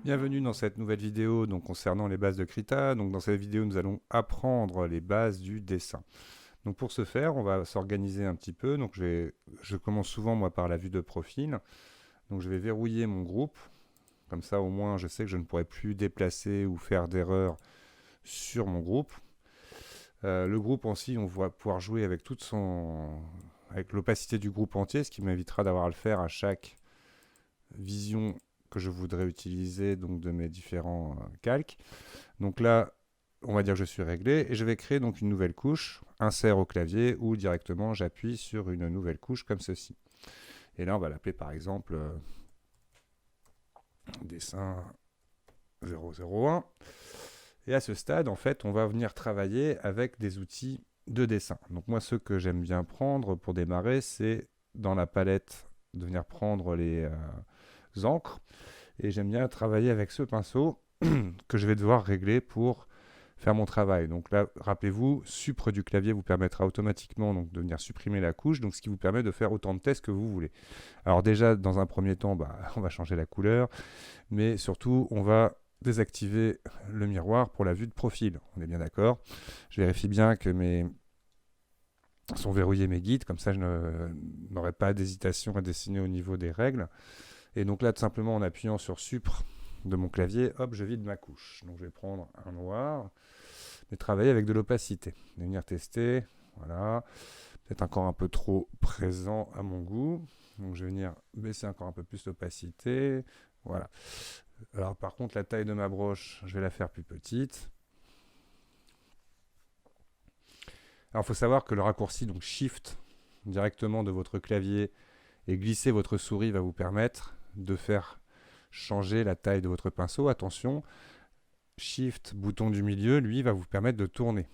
Bienvenue dans cette nouvelle vidéo donc, concernant les bases de Krita. Donc, dans cette vidéo, nous allons apprendre les bases du dessin. Donc, pour ce faire, on va s'organiser un petit peu. Donc, je commence souvent moi par la vue de profil. Donc, je vais verrouiller mon groupe. Comme ça, au moins, je sais que je ne pourrai plus déplacer ou faire d'erreurs sur mon groupe. Le groupe en si, on va pouvoir jouer avec avec l'opacité du groupe entier, ce qui m'évitera d'avoir à le faire à chaque vision que je voudrais utiliser donc de mes différents calques. Donc là, on va dire que je suis réglé et je vais créer donc une nouvelle couche, insert au clavier ou directement j'appuie sur une nouvelle couche comme ceci. Et là, on va l'appeler par exemple dessin 001. Et à ce stade, en fait, on va venir travailler avec des outils de dessin. Donc moi, ce que j'aime bien prendre pour démarrer, c'est dans la palette de venir prendre les encres. Et j'aime bien travailler avec ce pinceau que je vais devoir régler pour faire mon travail. Donc là, rappelez-vous, Supre du clavier vous permettra automatiquement donc, de venir supprimer la couche, donc ce qui vous permet de faire autant de tests que vous voulez. Alors déjà, dans un premier temps, on va changer la couleur, mais surtout, on va désactiver le miroir pour la vue de profil. On est bien d'accord. Je vérifie bien que sont verrouillés mes guides, comme ça je n'aurai pas d'hésitation à dessiner au niveau des règles. Et donc là, tout simplement, en appuyant sur Supre de mon clavier, hop, je vide ma couche. Donc je vais prendre un noir et travailler avec de l'opacité. Venir tester, voilà. Peut-être encore un peu trop présent à mon goût. Donc je vais venir baisser encore un peu plus l'opacité. Voilà. Alors par contre, la taille de ma broche, je vais la faire plus petite. Alors il faut savoir que le raccourci, donc Shift, directement de votre clavier et glisser votre souris va vous permettre de faire changer la taille de votre pinceau. Attention, Shift, bouton du milieu, lui, va vous permettre de tourner.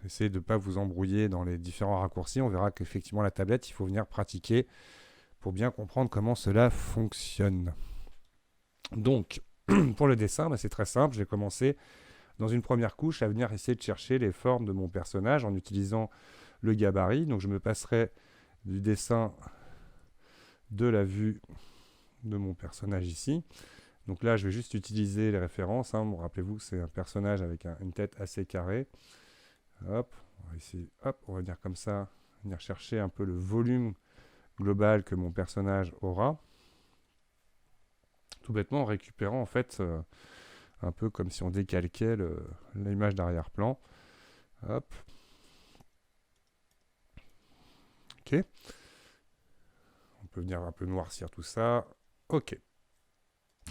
Essayez de ne pas vous embrouiller dans les différents raccourcis. On verra qu'effectivement, la tablette, il faut venir pratiquer pour bien comprendre comment cela fonctionne. Donc, pour le dessin, c'est très simple. Je vais commencer dans une première couche à venir essayer de chercher les formes de mon personnage en utilisant le gabarit. Donc, je me passerai du dessin de la vue de mon personnage ici. Donc là, je vais juste utiliser les références. Bon, rappelez-vous que c'est un personnage avec une tête assez carrée. Hop, on va essayer, hop, on va venir comme ça, venir chercher un peu le volume global que mon personnage aura. Tout bêtement en récupérant en fait un peu comme si on décalquait l'image d'arrière-plan. Hop. Ok. On peut venir un peu noircir tout ça. Ok.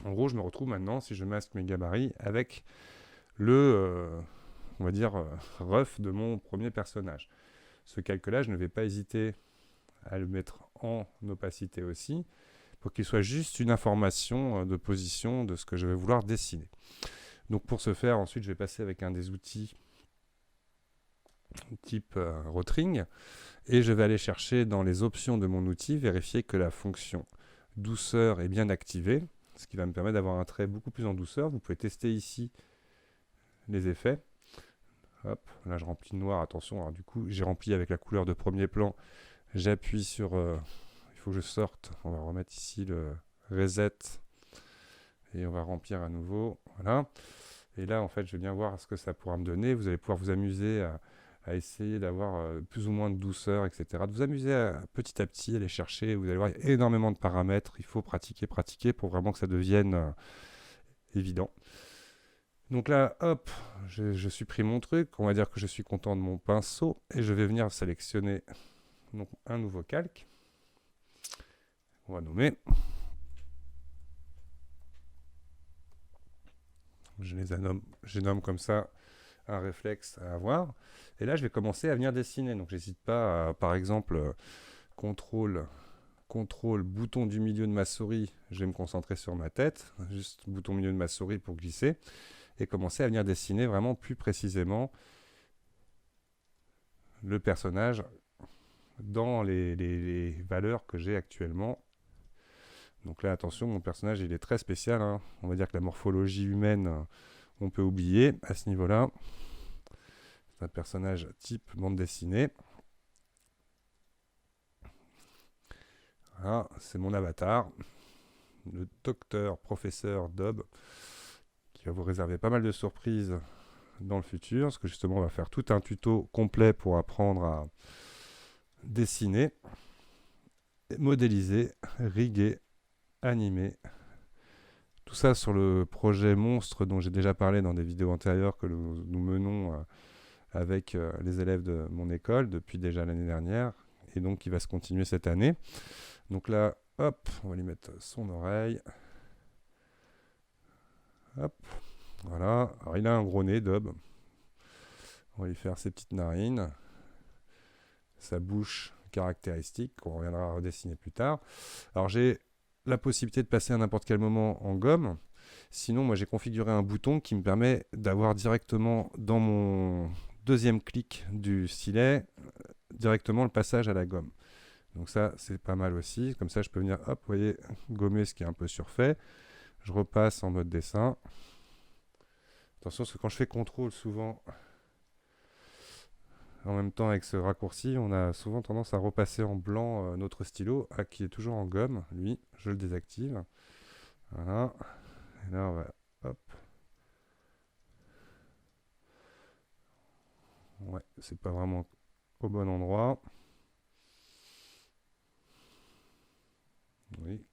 En gros, je me retrouve maintenant, si je masque mes gabarits, avec on va dire, rough de mon premier personnage. Ce calque-là, je ne vais pas hésiter à le mettre en opacité aussi, pour qu'il soit juste une information de position de ce que je vais vouloir dessiner. Donc pour ce faire, ensuite, je vais passer avec un des outils type Rotring, et je vais aller chercher dans les options de mon outil, vérifier que la fonction douceur est bien activée, ce qui va me permettre d'avoir un trait beaucoup plus en douceur. Vous pouvez tester ici les effets. Hop, là je remplis noir, attention, alors du coup j'ai rempli avec la couleur de premier plan, j'appuie sur, il faut que je sorte, on va remettre ici le reset, et on va remplir à nouveau, voilà, et là en fait je vais bien voir ce que ça pourra me donner. Vous allez pouvoir vous amuser à essayer d'avoir plus ou moins de douceur, etc. De vous amuser petit à petit, aller chercher, vous allez voir, il y a énormément de paramètres, il faut pratiquer pour vraiment que ça devienne évident. Donc là, hop, je supprime mon truc. On va dire que je suis content de mon pinceau. Et je vais venir sélectionner donc, un nouveau calque. On va nommer. Je nomme comme ça un réflexe à avoir. Et là, je vais commencer à venir dessiner. Donc j'hésite pas à, par exemple, contrôle, bouton du milieu de ma souris. Je vais me concentrer sur ma tête. Juste bouton milieu de ma souris pour glisser. Et commencer à venir dessiner vraiment plus précisément le personnage dans les valeurs que j'ai actuellement. Donc là, attention, mon personnage, il est très spécial. On va dire que la morphologie humaine, on peut oublier à ce niveau-là. C'est un personnage type bande dessinée. Voilà, c'est mon avatar. le docteur, professeur Dob, qui va vous réserver pas mal de surprises dans le futur, parce que justement on va faire tout un tuto complet pour apprendre à dessiner, modéliser, riguer, animer. Tout ça sur le projet Monstre dont j'ai déjà parlé dans des vidéos antérieures que nous menons avec les élèves de mon école depuis déjà l'année dernière et donc qui va se continuer cette année. Donc là, hop, on va lui mettre son oreille. Hop, voilà. Alors il a un gros nez, Dob. On va lui faire ses petites narines, sa bouche caractéristique qu'on reviendra à redessiner plus tard. Alors j'ai la possibilité de passer à n'importe quel moment en gomme. Sinon, moi j'ai configuré un bouton qui me permet d'avoir directement dans mon deuxième clic du stylet, directement le passage à la gomme. Donc ça, c'est pas mal aussi. Comme ça, je peux venir, hop, vous voyez, gommer ce qui est un peu surfait. Je repasse en mode dessin. Attention, parce que quand je fais contrôle, souvent, en même temps avec ce raccourci, on a souvent tendance à repasser en blanc notre stylo, qui est toujours en gomme. Lui, je le désactive. Voilà. Et là, on va, hop. Ouais, c'est pas vraiment au bon endroit. Oui.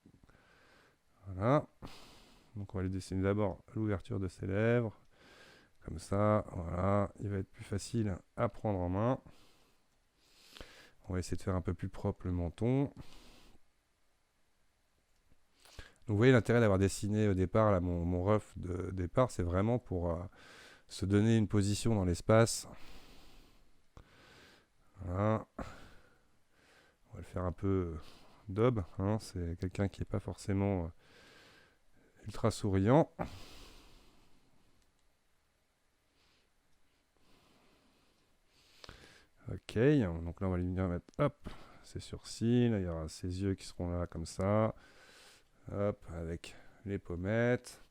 Voilà. Donc on va lui dessiner d'abord l'ouverture de ses lèvres. Comme ça, voilà. Il va être plus facile à prendre en main. On va essayer de faire un peu plus propre le menton. Donc vous voyez l'intérêt d'avoir dessiné au départ, là, mon rough de départ, c'est vraiment pour se donner une position dans l'espace. Voilà. On va le faire un peu Dob, hein. C'est quelqu'un qui n'est pas forcément ultra souriant. Ok, donc là on va lui venir mettre, hop, ses sourcils, il y aura ses yeux qui seront là comme ça. Hop, avec les pommettes.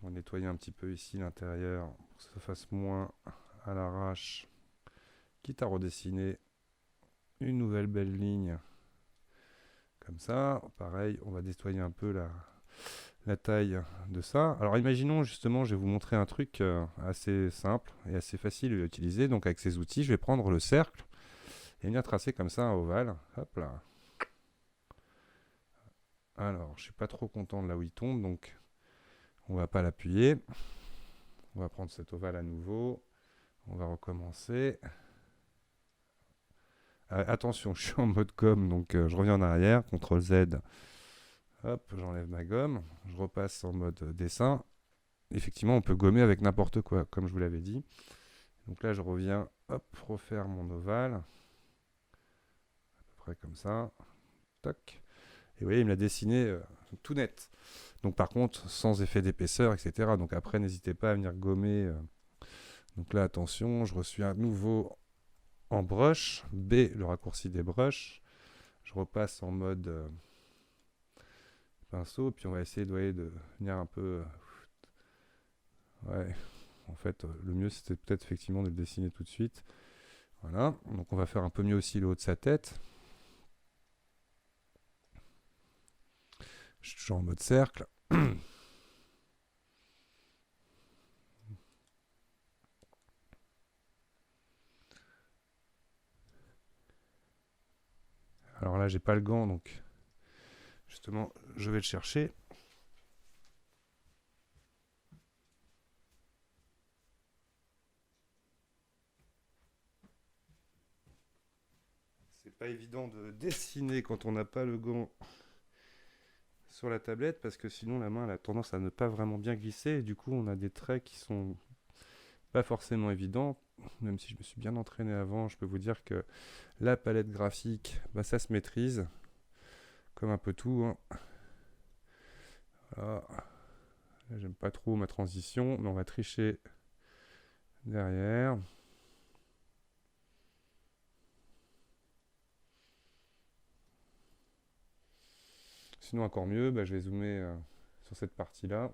On va nettoyer un petit peu ici l'intérieur pour que ça fasse moins à l'arrache. Quitte à redessiner une nouvelle belle ligne. Comme ça, pareil, on va nettoyer un peu la taille de ça. Alors imaginons justement, je vais vous montrer un truc assez simple et assez facile à utiliser. Donc avec ces outils, je vais prendre le cercle et venir tracer comme ça un ovale. Hop là. Alors, je suis pas trop content de là où il tombe, donc on va pas l'appuyer. On va prendre cet ovale à nouveau. On va recommencer. Attention, je suis en mode gomme, donc je reviens en arrière. CTRL Z. Hop, j'enlève ma gomme. Je repasse en mode dessin. Effectivement, on peut gommer avec n'importe quoi, comme je vous l'avais dit. Donc là, je reviens, hop, refaire mon ovale. À peu près comme ça. Toc. Et vous voyez, il me l'a dessiné tout net. Donc par contre, sans effet d'épaisseur, etc. Donc après, n'hésitez pas à venir gommer. Donc là, attention, je reçois à nouveau en brush. B, le raccourci des brushes. Je repasse en mode pinceau. Puis on va essayer de venir un peu... ouais, en fait, le mieux, c'était peut-être effectivement de le dessiner tout de suite. Voilà, donc on va faire un peu mieux aussi le haut de sa tête. Je suis toujours en mode cercle. Alors là, j'ai pas le gant, donc justement, je vais le chercher. C'est pas évident de dessiner quand on n'a pas le gant sur la tablette parce que sinon la main elle a tendance à ne pas vraiment bien glisser et du coup on a des traits qui sont pas forcément évidents. Même si je me suis bien entraîné avant, je peux vous dire que la palette graphique, bah, ça se maîtrise comme un peu tout, hein. Voilà. Là, j'aime pas trop ma transition, mais on va tricher derrière. Sinon encore mieux, bah, je vais zoomer sur cette partie-là.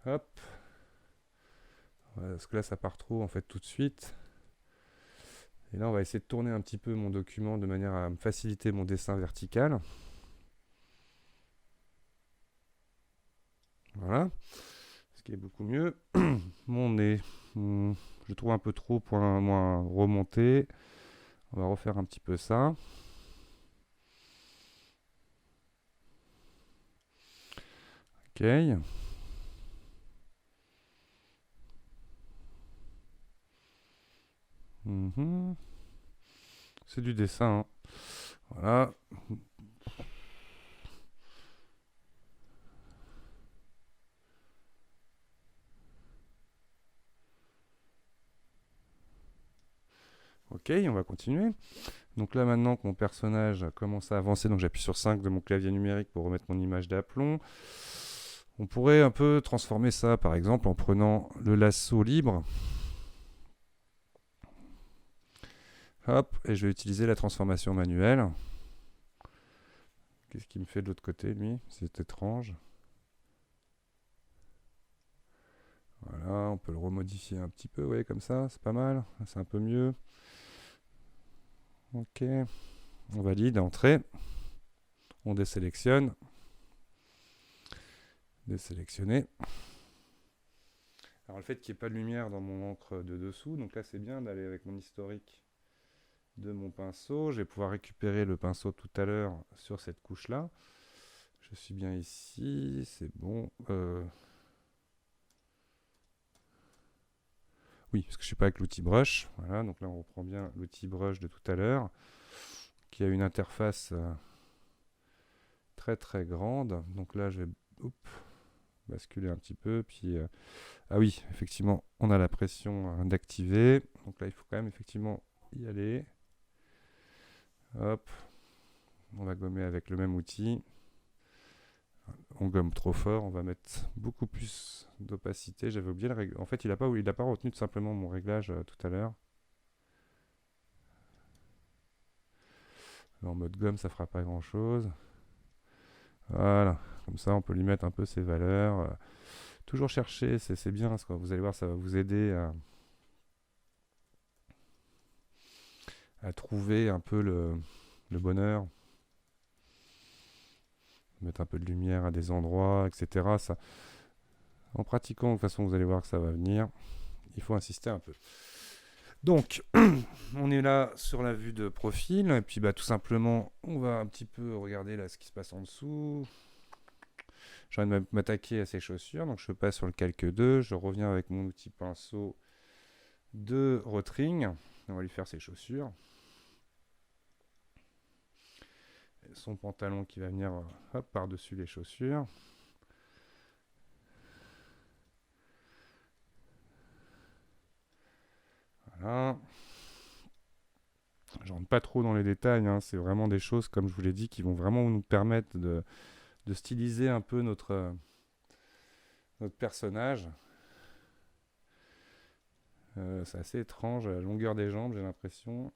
Hop. Voilà, parce que là ça part trop en fait tout de suite. Et là on va essayer de tourner un petit peu mon document de manière à me faciliter mon dessin vertical. Voilà, ce qui est beaucoup mieux. Mon nez, je trouve un peu trop moins remonté. On va refaire un petit peu ça. Ok. Mhm. C'est du dessin, hein. Voilà. Ok, on va continuer. Donc là, maintenant que mon personnage commence à avancer, donc j'appuie sur 5 de mon clavier numérique pour remettre mon image d'aplomb. On pourrait un peu transformer ça, par exemple, en prenant le lasso libre. Hop, et je vais utiliser la transformation manuelle. Qu'est-ce qu'il me fait de l'autre côté, lui? C'est étrange. Voilà, on peut le remodifier un petit peu, ouais, comme ça, c'est pas mal. C'est un peu mieux. Ok, on valide, entrée. On désélectionne. Désélectionner. Alors le fait qu'il n'y ait pas de lumière dans mon encre de dessous, donc là c'est bien d'aller avec mon historique de mon pinceau. Je vais pouvoir récupérer le pinceau tout à l'heure sur cette couche-là. Je suis bien ici, c'est bon. Oui, parce que je ne suis pas avec l'outil brush. Voilà, donc là on reprend bien l'outil brush de tout à l'heure, qui a une interface très très grande. Donc là je vais basculer un petit peu, puis ah oui, effectivement, on a la pression d'activer. Donc là il faut quand même effectivement y aller. Hop, on va gommer avec le même outil. On gomme trop fort, on va mettre beaucoup plus d'opacité. J'avais oublié le réglage. En fait, il n'a pas retenu tout simplement mon réglage tout à l'heure. En mode gomme, ça fera pas grand chose. Voilà, comme ça, on peut lui mettre un peu ses valeurs. Toujours chercher, c'est bien. Vous allez voir, ça va vous aider à trouver un peu le bonheur. Mettre un peu de lumière à des endroits, etc. Ça, en pratiquant, de toute façon, vous allez voir que ça va venir. Il faut insister un peu. Donc, on est là sur la vue de profil, et puis bah, tout simplement, on va un petit peu regarder là ce qui se passe en dessous. J'ai envie de m'attaquer à ces chaussures, donc je passe sur le calque 2, je reviens avec mon outil pinceau de Rotring, on va lui faire ses chaussures. Son pantalon qui va venir par-dessus les chaussures. Voilà. Je rentre pas trop dans les détails, hein. C'est vraiment des choses, comme je vous l'ai dit, qui vont vraiment nous permettre de styliser un peu notre personnage. C'est assez étrange, la longueur des jambes, j'ai l'impression.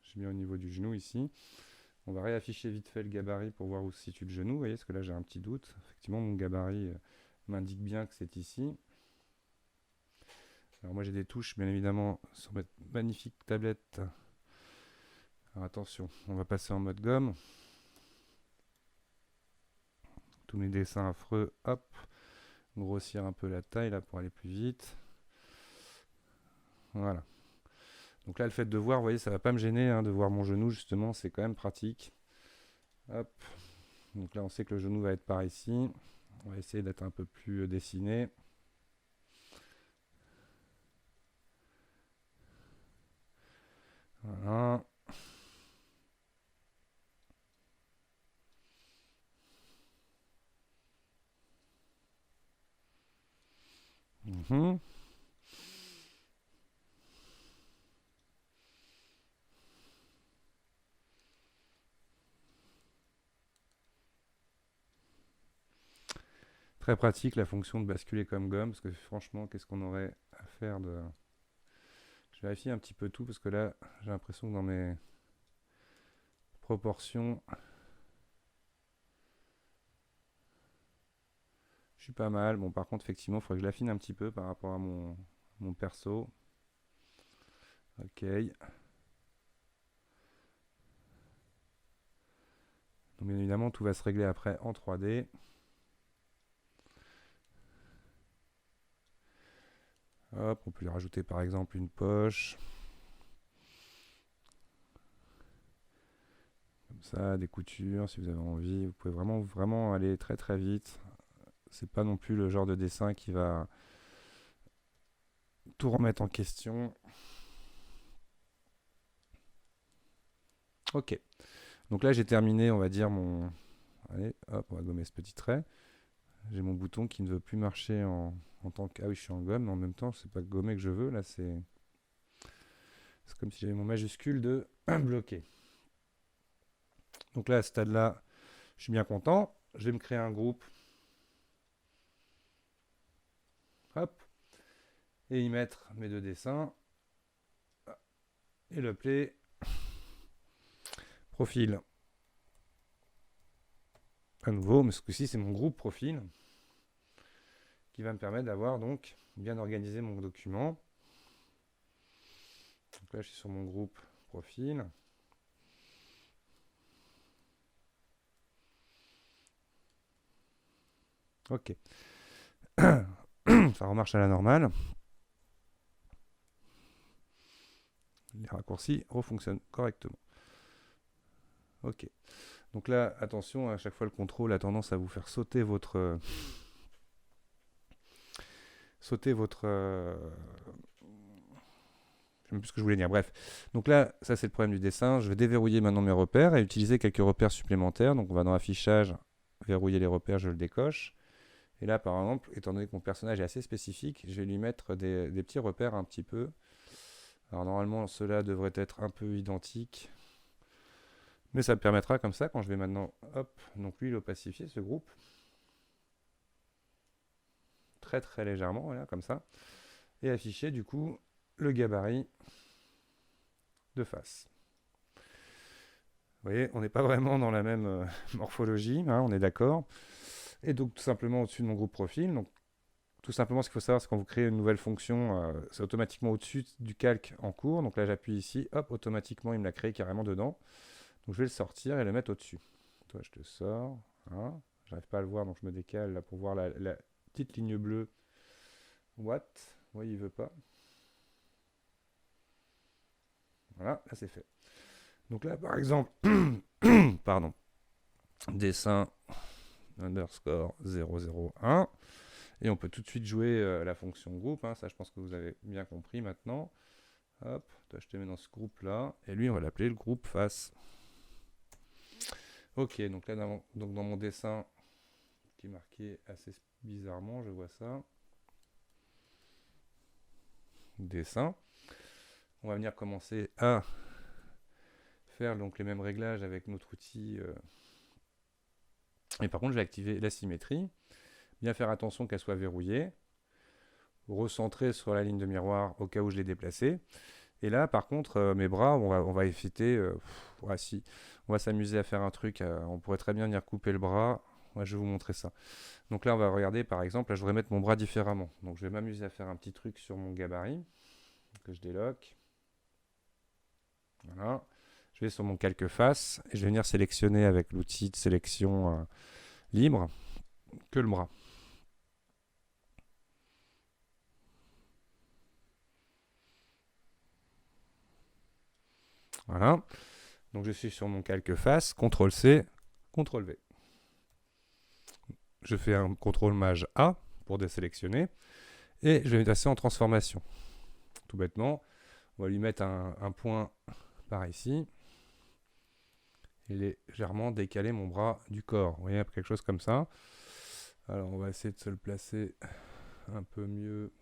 J'ai mis au niveau du genou ici. On va réafficher vite fait le gabarit pour voir où se situe le genou. Vous voyez, parce que là j'ai un petit doute. Effectivement, mon gabarit m'indique bien que c'est ici. Alors moi j'ai des touches, bien évidemment, sur ma magnifique tablette. Alors attention, on va passer en mode gomme. Tous mes dessins affreux, hop. Grossir un peu la taille là pour aller plus vite. Voilà. Donc là, le fait de voir, vous voyez, ça va pas me gêner de voir mon genou, justement, c'est quand même pratique. Hop. Donc là, on sait que le genou va être par ici. On va essayer d'être un peu plus dessiné. Voilà. Mhm. Très pratique la fonction de basculer comme gomme, parce que franchement, qu'est-ce qu'on aurait à faire de... Je vérifie un petit peu tout, parce que là, j'ai l'impression que dans mes proportions, je suis pas mal. Bon, par contre, effectivement, il faudrait que je l'affine un petit peu par rapport à mon perso. Ok. Donc, bien évidemment, tout va se régler après en 3D. Hop, on peut lui rajouter par exemple une poche. Comme ça, des coutures si vous avez envie. Vous pouvez vraiment aller très très vite. C'est pas non plus le genre de dessin qui va tout remettre en question. Ok. Donc là, j'ai terminé, on va dire, mon... Allez, hop, on va gommer ce petit trait. J'ai mon bouton qui ne veut plus marcher en tant que... Ah oui, je suis en gomme, mais en même temps, c'est pas gommer que je veux. Là, c'est comme si j'avais mon majuscule de bloqué. Donc là, à ce stade-là, je suis bien content. Je vais me créer un groupe. Hop. Et y mettre mes deux dessins. Et le play. Profil. À nouveau, mais ce coup-ci, c'est mon groupe profil qui va me permettre d'avoir donc bien organisé mon document. Donc là, je suis sur mon groupe profil. Ok. Ça remarche à la normale. Les raccourcis refonctionnent correctement. Ok. Donc là, attention, à chaque fois le contrôle a tendance à vous faire sauter votre... je ne sais même plus ce que je voulais dire. Bref. Donc là, ça c'est le problème du dessin. Je vais déverrouiller maintenant mes repères et utiliser quelques repères supplémentaires. Donc on va dans affichage, verrouiller les repères, je le décoche. Et là, par exemple, étant donné que mon personnage est assez spécifique, je vais lui mettre des petits repères un petit peu. Alors normalement, ceux-là devraient être un peu identiques. Mais ça me permettra comme ça, quand je vais maintenant, hop, donc lui, l'opacifier, ce groupe. Très très légèrement, voilà, comme ça. Et afficher du coup le gabarit de face. Vous voyez, on n'est pas vraiment dans la même morphologie, hein, on est d'accord. Et donc tout simplement au-dessus de mon groupe profil. Donc tout simplement ce qu'il faut savoir, c'est quand vous créez une nouvelle fonction, c'est automatiquement au-dessus du calque en cours. Donc là j'appuie ici, hop, automatiquement il me l'a créé carrément dedans. Donc je vais le sortir et le mettre au-dessus. Toi je te sors, hein. J'arrive pas à le voir donc je me décale là pour voir la petite ligne bleue. What? Oui, il veut pas. Voilà, là c'est fait. Donc là par exemple, pardon, dessin underscore 001. Et on peut tout de suite jouer la fonction groupe, hein. Ça je pense que vous avez bien compris maintenant. Hop, toi je te mets dans ce groupe là, et lui on va l'appeler le groupe face. Ok, donc là dans mon dessin, qui est marqué assez bizarrement, je vois ça. Dessin. On va venir commencer à faire donc les mêmes réglages avec notre outil. Et par contre je vais activer la symétrie. Bien faire attention qu'elle soit verrouillée. Recentrer sur la ligne de miroir au cas où je l'ai déplacée. Et là, par contre, mes bras, on va éviter. Ouais, si, on va s'amuser à faire un truc. On pourrait très bien venir couper le bras. Ouais, je vais vous montrer ça. Donc là, on va regarder, par exemple, là, je voudrais mettre mon bras différemment. Donc je vais m'amuser à faire un petit truc sur mon gabarit que je déloque. Voilà. Je vais sur mon calque face et je vais venir sélectionner avec l'outil de sélection libre que le bras. Voilà. Donc je suis sur mon calque face, CTRL-C, CTRL-V. Je fais un CTRL-MAJ A pour désélectionner. Et je vais me passer en transformation. Tout bêtement, on va lui mettre un point par ici. Et légèrement décaler mon bras du corps. Vous voyez, quelque chose comme ça. Alors on va essayer de se le placer un peu mieux.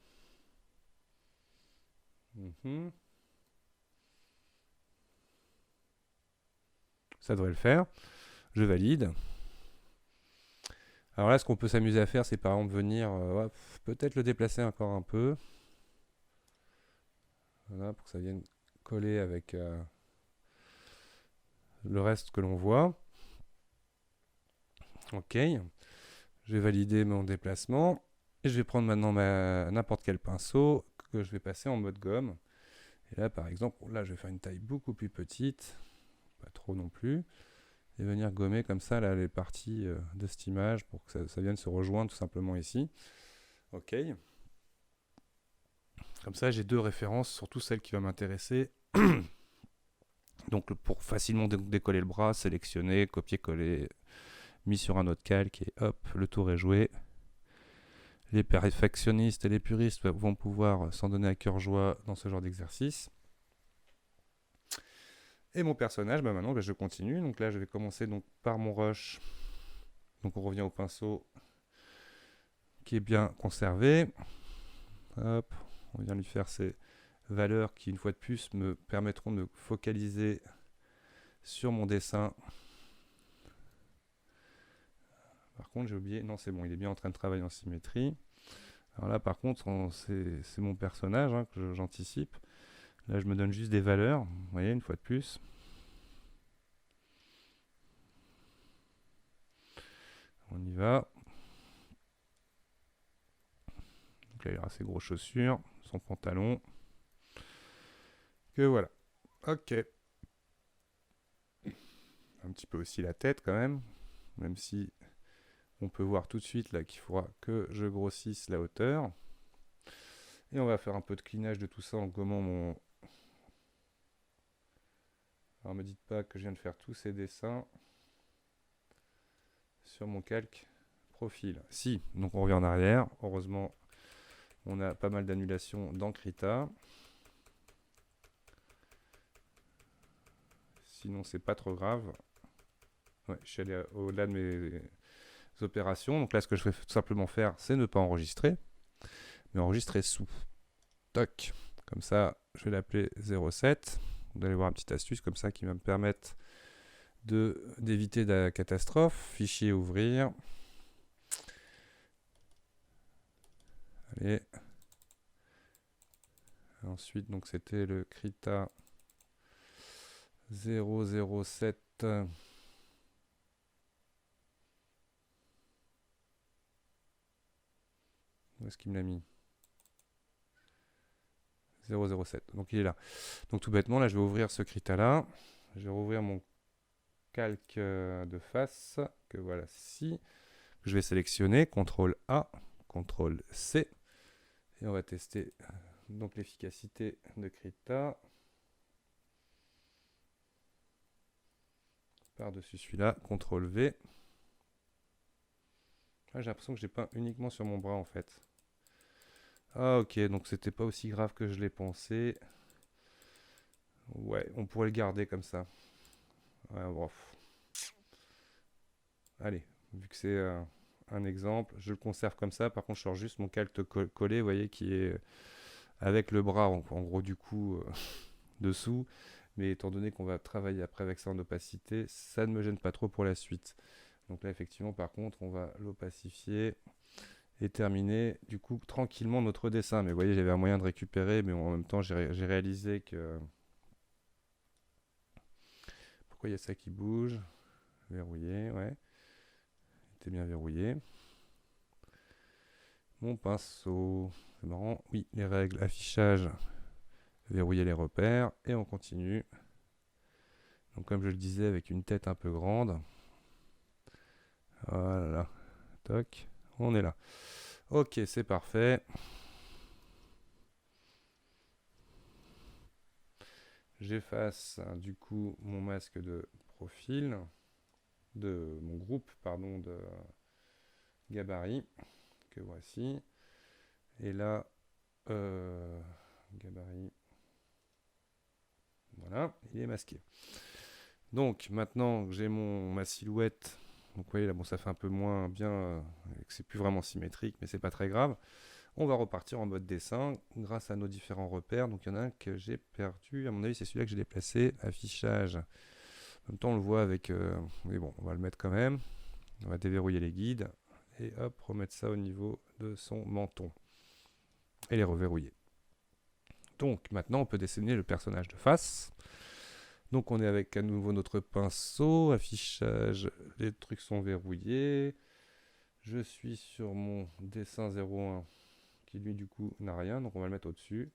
Ça devrait le faire. Je valide. Alors là, ce qu'on peut s'amuser à faire, c'est par exemple venir peut-être le déplacer encore un peu. Voilà, pour que ça vienne coller avec le reste que l'on voit. Ok. Je vais valider mon déplacement. Et je vais prendre maintenant n'importe quel pinceau que je vais passer en mode gomme. Et là, par exemple, là, je vais faire une taille beaucoup plus petite. Pas trop non plus. Et venir gommer comme ça là, les parties de cette image pour que ça vienne se rejoindre tout simplement ici. Ok. Comme ça, j'ai 2 références, surtout celle qui va m'intéresser. Donc pour facilement décoller le bras, sélectionner, copier-coller, mis sur un autre calque et hop, le tour est joué. Les perfectionnistes et les puristes vont pouvoir s'en donner à cœur joie dans ce genre d'exercice. Et mon personnage, maintenant je continue. Donc là je vais commencer donc, par mon rush. Donc on revient au pinceau qui est bien conservé. Hop, on vient lui faire ces valeurs qui une fois de plus me permettront de me focaliser sur mon dessin. Par contre j'ai oublié, non c'est bon, il est bien en train de travailler en symétrie. Alors là par contre c'est mon personnage hein, que j'anticipe. Là je me donne juste des valeurs, vous voyez une fois de plus. On y va. Donc là il aura ses grosses chaussures, son pantalon. Que voilà. Ok. Un petit peu aussi la tête quand même. Même si on peut voir tout de suite là qu'il faudra que je grossisse la hauteur. Et on va faire un peu de clinage de tout ça en gommant mon... Alors me dites pas que je viens de faire tous ces dessins sur mon calque profil. Si, donc on revient en arrière. Heureusement, on a pas mal d'annulations dans Krita. Sinon, c'est pas trop grave. Ouais, je suis allé au-delà de mes opérations. Donc là, ce que je vais tout simplement faire, c'est ne pas enregistrer, mais enregistrer sous. Toc. Comme ça, je vais l'appeler 07. Vous allez voir une petite astuce comme ça qui va me permettre d'éviter la catastrophe. Fichier ouvrir. Allez. Ensuite, donc c'était le Krita 007. Où est-ce qu'il me l'a mis? 007. Donc il est là. Donc tout bêtement, là, je vais ouvrir ce Krita là. Je vais rouvrir mon calque de face, que voilà ici. Je vais sélectionner, CTRL A, CTRL C. Et on va tester donc l'efficacité de Krita. Par-dessus celui-là, CTRL V. Ah, j'ai l'impression que j'ai peint uniquement sur mon bras en fait. Ah ok, donc c'était pas aussi grave que je l'ai pensé. Ouais, on pourrait le garder comme ça. Ouais, bon. Allez, vu que c'est un exemple, je le conserve comme ça. Par contre, je sors juste mon calque collé, vous voyez, qui est avec le bras, en gros, du coup, dessous. Mais étant donné qu'on va travailler après avec ça en opacité, ça ne me gêne pas trop pour la suite. Donc là, effectivement, par contre, on va l'opacifier et terminer, du coup, tranquillement notre dessin. Mais vous voyez, j'avais un moyen de récupérer, mais en même temps, j'ai réalisé que... Pourquoi il y a ça qui bouge? Verrouillé, ouais. Il était bien verrouillé. Mon pinceau, c'est marrant. Oui, les règles, affichage, verrouiller les repères. Et on continue. Donc comme je le disais, avec une tête un peu grande. Voilà. Toc. On est là. Ok, c'est parfait. J'efface du coup mon masque de profil, de mon groupe, pardon, de gabarit, que voici. Et là, gabarit, voilà, il est masqué. Donc maintenant que j'ai ma silhouette, donc vous voyez là, bon, ça fait un peu moins bien, c'est plus vraiment symétrique, mais c'est pas très grave. On va repartir en mode dessin grâce à nos différents repères. Donc il y en a un que j'ai perdu, à mon avis c'est celui-là que j'ai déplacé, affichage. En même temps on le voit avec, mais bon, on va le mettre quand même. On va déverrouiller les guides et hop, remettre ça au niveau de son menton et les reverrouiller. Donc maintenant on peut dessiner le personnage de face. Donc on est avec à nouveau notre pinceau, affichage, les trucs sont verrouillés. Je suis sur mon dessin 01 qui lui du coup n'a rien, donc on va le mettre au-dessus.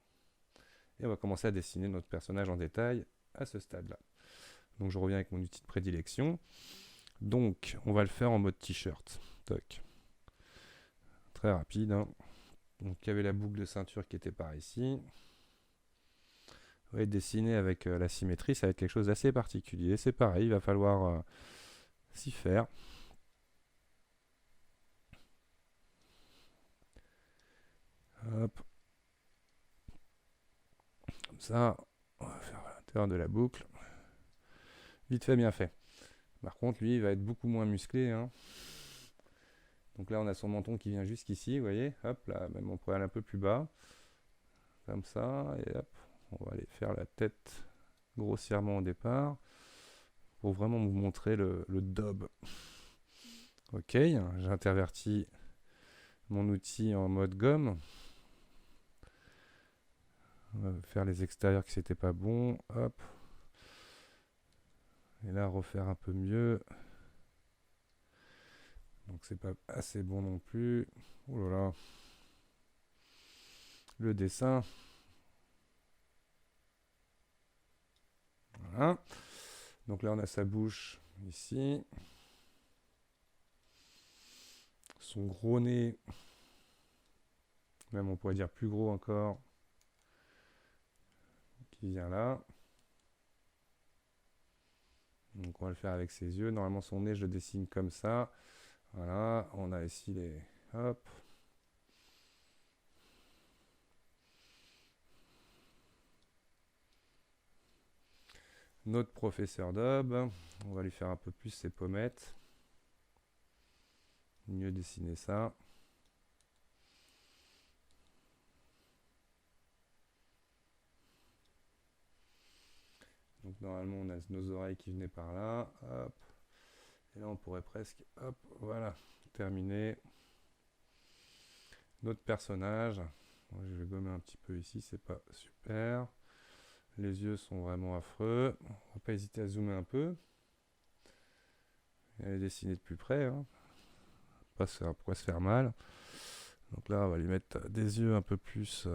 Et on va commencer à dessiner notre personnage en détail à ce stade-là. Donc je reviens avec mon outil de prédilection. Donc on va le faire en mode t-shirt. Toc. Très rapide, hein. Donc il y avait la boucle de ceinture qui était par ici. Ouais, dessiner avec la symétrie, ça va être quelque chose d'assez particulier. C'est pareil, il va falloir s'y faire. Hop. Comme ça, on va faire l'intérieur de la boucle. Vite fait, bien fait. Par contre, lui, il va être beaucoup moins musclé, hein. Donc là, on a son menton qui vient jusqu'ici, vous voyez. Hop, là, même on pourrait aller un peu plus bas. Comme ça, et hop, on va aller faire la tête grossièrement au départ. Pour vraiment vous montrer le daub. Ok, j'intervertis mon outil en mode gomme. On va faire les extérieurs qui c'était pas bon. Hop. Et là, refaire un peu mieux. Donc c'est pas assez bon non plus. Oh là là. Le dessin. Voilà. Donc là, on a sa bouche ici. Son gros nez. Même on pourrait dire plus gros encore. Qui vient là. Donc on va le faire avec ses yeux. Normalement son nez je le dessine comme ça. Voilà, on a ici les... Hop. Notre professeur Dob. On va lui faire un peu plus ses pommettes. Mieux dessiner ça. Donc normalement on a nos oreilles qui venaient par là. Hop. Et là on pourrait presque... Hop, voilà. Terminer. Notre personnage. Je vais gommer un petit peu ici, c'est pas super. Les yeux sont vraiment affreux. On va pas hésiter à zoomer un peu. Et à les dessiner de plus près. Hein. Pas se faire, pourquoi se faire mal. Donc là, on va lui mettre des yeux un peu plus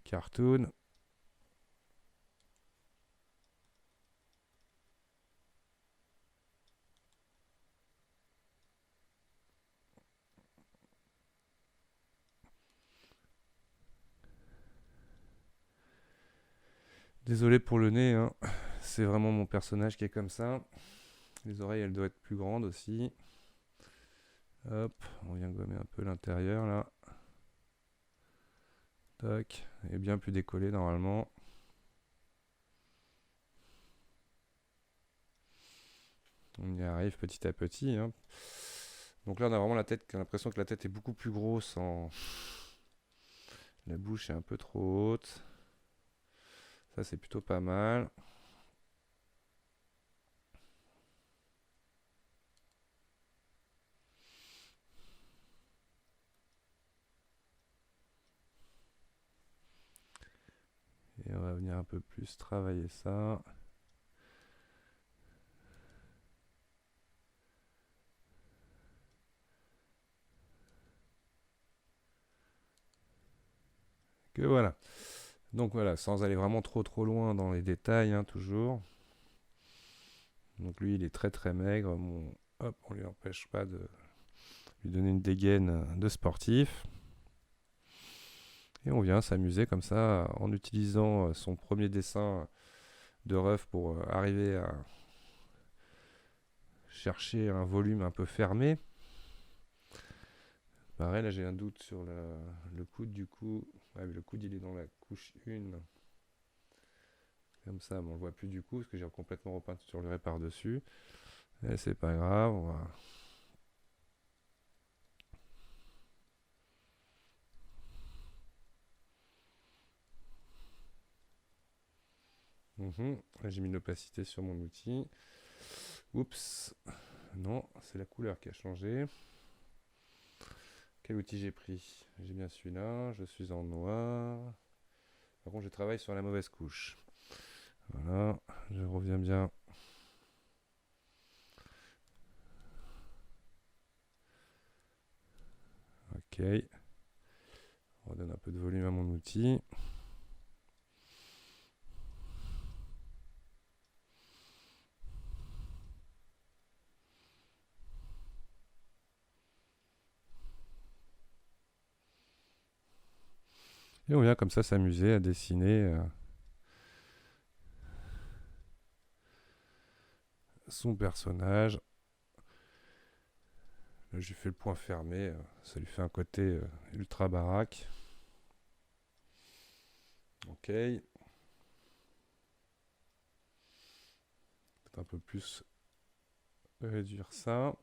cartoon. Désolé pour le nez, hein. C'est vraiment mon personnage qui est comme ça. Les oreilles, elles doivent être plus grandes aussi. Hop, on vient gommer un peu l'intérieur là. Tac, et bien plus décollé normalement. On y arrive petit à petit. Hein. Donc là, on a vraiment la tête, l'impression que la tête est beaucoup plus grosse. La bouche est un peu trop haute. Ça, c'est plutôt pas mal. Et on va venir un peu plus travailler ça. Que voilà. Donc voilà, sans aller vraiment trop loin dans les détails, hein, toujours. Donc lui, il est très maigre. Bon, hop, on lui empêche pas de lui donner une dégaine de sportif. Et on vient s'amuser comme ça en utilisant son premier dessin de ref pour arriver à chercher un volume un peu fermé. Pareil, là j'ai un doute sur le coude du coup. Ouais, mais le coude il est dans la couche 1. Comme ça, mais on le voit plus du coup parce que j'ai complètement repeint sur le par-dessus. Et c'est pas grave, on va... Là j'ai mis l'opacité sur mon outil. Oups, non, c'est la couleur qui a changé. Quel outil j'ai pris? J'ai bien celui-là, je suis en noir. Par contre, je travaille sur la mauvaise couche. Voilà, je reviens bien. Ok. On redonne un peu de volume à mon outil. Et on vient comme ça s'amuser à dessiner son personnage. Là, j'ai fait le point fermé, ça lui fait un côté ultra baraque. Ok. Peut-être un peu plus réduire ça.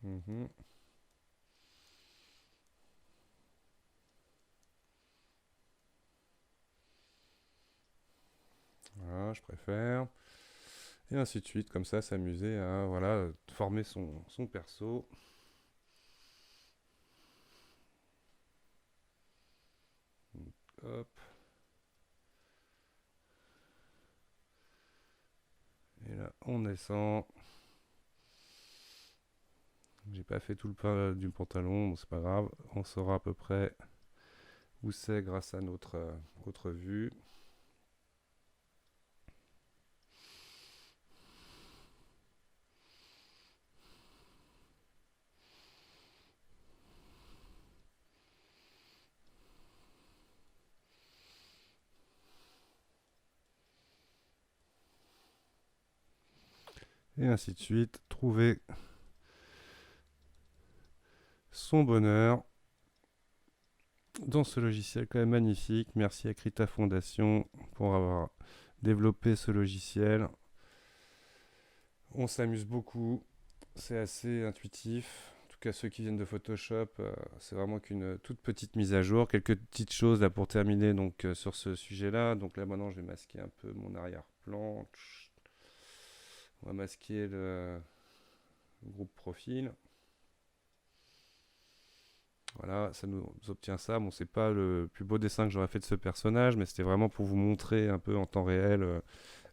Mhm. Voilà, je préfère. Et ainsi de suite, comme ça, s'amuser à voilà, former son perso. Hop. Et là, on descend. J'ai pas fait tout le pas du pantalon, bon, c'est pas grave. On saura à peu près où c'est grâce à notre autre vue. Et ainsi de suite. Trouver son bonheur dans ce logiciel quand même magnifique. Merci à Krita Foundation pour avoir développé ce logiciel. On s'amuse beaucoup. C'est assez intuitif. En tout cas, ceux qui viennent de Photoshop, c'est vraiment qu'une toute petite mise à jour. Quelques petites choses là pour terminer donc sur ce sujet-là. Donc là maintenant, je vais masquer un peu mon arrière-plan. On va masquer le groupe profil. Voilà, ça nous obtient ça. Bon, c'est pas le plus beau dessin que j'aurais fait de ce personnage, mais c'était vraiment pour vous montrer un peu en temps réel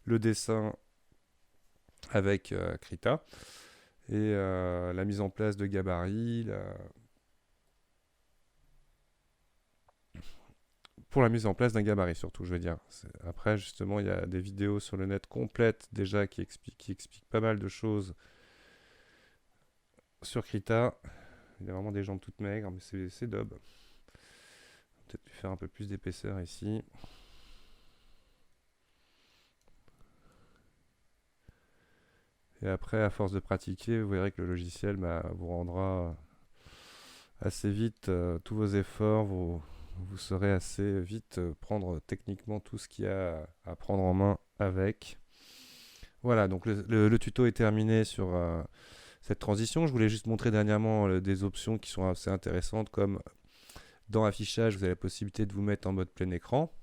le dessin avec Krita et la mise en place de gabarits, pour la mise en place d'un gabarit surtout, je veux dire. Après, justement, il y a des vidéos sur le net complètes déjà qui expliquent pas mal de choses sur Krita. Il y a vraiment des jambes toutes maigres, mais c'est Dob. Peut-être lui faire un peu plus d'épaisseur ici. Et après, à force de pratiquer, vous verrez que le logiciel vous rendra assez vite tous vos efforts. Vous saurez assez vite prendre techniquement tout ce qu'il y a à prendre en main avec. Voilà, donc le tuto est terminé sur cette transition. Je voulais juste montrer dernièrement des options qui sont assez intéressantes, comme dans affichage, vous avez la possibilité de vous mettre en mode plein écran,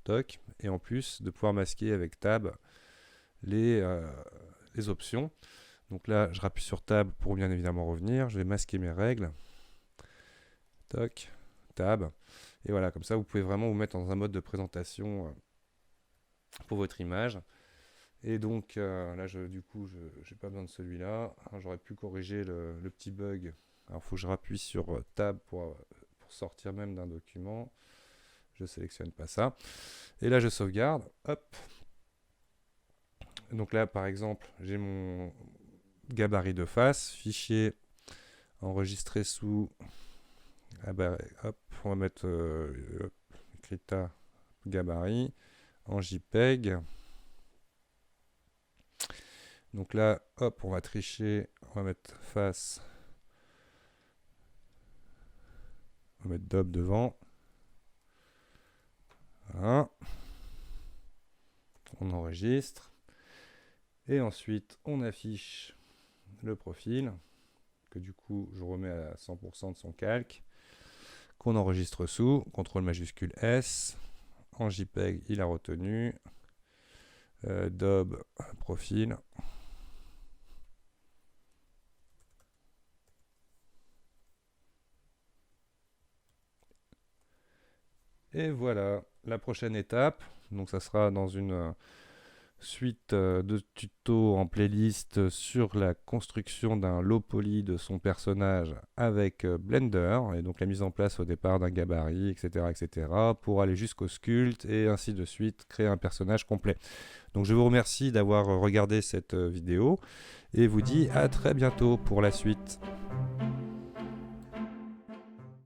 toc, et en plus de pouvoir masquer avec Tab les, les options. Donc là, je rappuie sur Tab pour bien évidemment revenir. Je vais masquer mes règles. Toc, Tab. Et voilà, comme ça, vous pouvez vraiment vous mettre dans un mode de présentation pour votre image. Et donc là, du coup, je n'ai pas besoin de celui-là. J'aurais pu corriger le petit bug. Alors, il faut que je rappuie sur Tab pour sortir même d'un document. Je sélectionne pas ça. Et là, je sauvegarde. Hop. Donc là, par exemple, j'ai mon gabarit de face. Fichier enregistré sous... Ah bah, hop, on va mettre Krita gabarit en JPEG. Donc là, hop, on va tricher, on va mettre face, on va mettre Dob devant. Voilà. On enregistre. Et ensuite, on affiche le profil, que du coup, je remets à 100% de son calque, qu'on enregistre sous, CTRL majuscule S. En JPEG, il a retenu. Dob, profil. Et voilà, la prochaine étape, donc ça sera suite de tutos en playlist sur la construction d'un low poly de son personnage avec Blender, et donc la mise en place au départ d'un gabarit, etc., etc., pour aller jusqu'au sculpte et ainsi de suite, créer un personnage complet. Donc je vous remercie d'avoir regardé cette vidéo et vous dis à très bientôt pour la suite.